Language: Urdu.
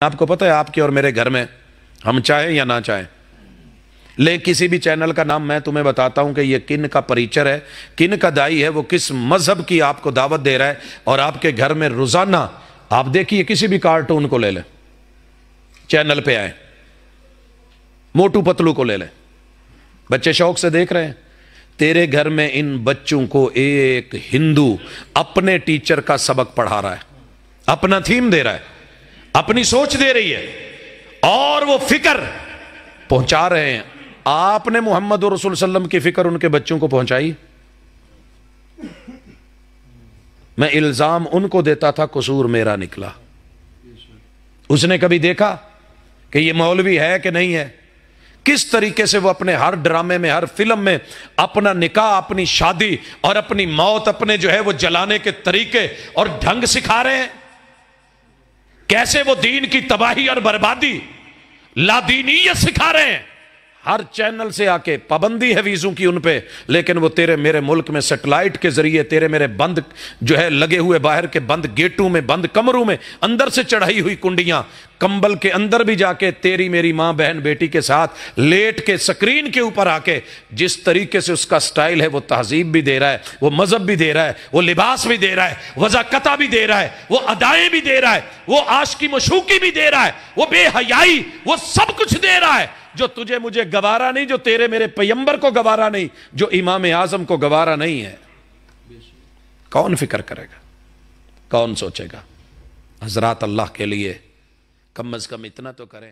آپ کو پتہ ہے آپ کے اور میرے گھر میں ہم چاہیں یا نہ چاہیں لیکن کسی بھی چینل کا نام میں تمہیں بتاتا ہوں کہ یہ کن کا پریچر ہے، کن کا دائی ہے، وہ کس مذہب کی آپ کو دعوت دے رہا ہے، اور آپ کے گھر میں روزانہ آپ دیکھیے کسی بھی کارٹون کو لے لیں، چینل پہ آئیں، موٹو پتلو کو لے لیں، بچے شوق سے دیکھ رہے ہیں۔ تیرے گھر میں ان بچوں کو ایک ہندو اپنے ٹیچر کا سبق پڑھا رہا ہے، اپنا تھیم دے رہا ہے، اپنی سوچ دے رہی ہے، اور وہ فکر پہنچا رہے ہیں۔ آپ نے محمد رسول صلی اللہ علیہ وسلم کی فکر ان کے بچوں کو پہنچائی؟ میں الزام ان کو دیتا تھا، قصور میرا نکلا۔ اس نے کبھی دیکھا کہ یہ مولوی ہے کہ نہیں ہے؟ کس طریقے سے وہ اپنے ہر ڈرامے میں، ہر فلم میں اپنا نکاح، اپنی شادی اور اپنی موت اپنے جو ہے وہ جلانے کے طریقے اور ڈھنگ سکھا رہے ہیں، کیسے وہ دین کی تباہی اور بربادی، لادینیت سکھا رہے ہیں۔ ہر چینل سے آ کے پابندی ہے ویزوں کی ان پہ، لیکن وہ تیرے میرے ملک میں سیٹلائٹ کے ذریعے تیرے میرے بند جو ہے لگے ہوئے، باہر کے بند گیٹوں میں، بند کمروں میں، اندر سے چڑھائی ہوئی کنڈیاں، کمبل کے اندر بھی جا کے تیری میری ماں بہن بیٹی کے ساتھ لیٹ کے سکرین کے اوپر آ کے جس طریقے سے اس کا سٹائل ہے، وہ تہذیب بھی دے رہا ہے، وہ مذہب بھی دے رہا ہے، وہ لباس بھی دے رہا ہے، وضاقتہ بھی دے رہا ہے، وہ ادائیں بھی دے رہا ہے، وہ عاشقی مشوقی بھی دے رہا ہے، وہ بے حیائی، وہ سب کچھ دے رہا ہے جو تجھے مجھے گوارا نہیں، جو تیرے میرے پیغمبر کو گوارا نہیں، جو امام اعظم کو گوارا نہیں ہے۔ کون فکر کرے گا؟ کون سوچے گا؟ حضرات اللہ کے لیے کم از کم اتنا تو کریں۔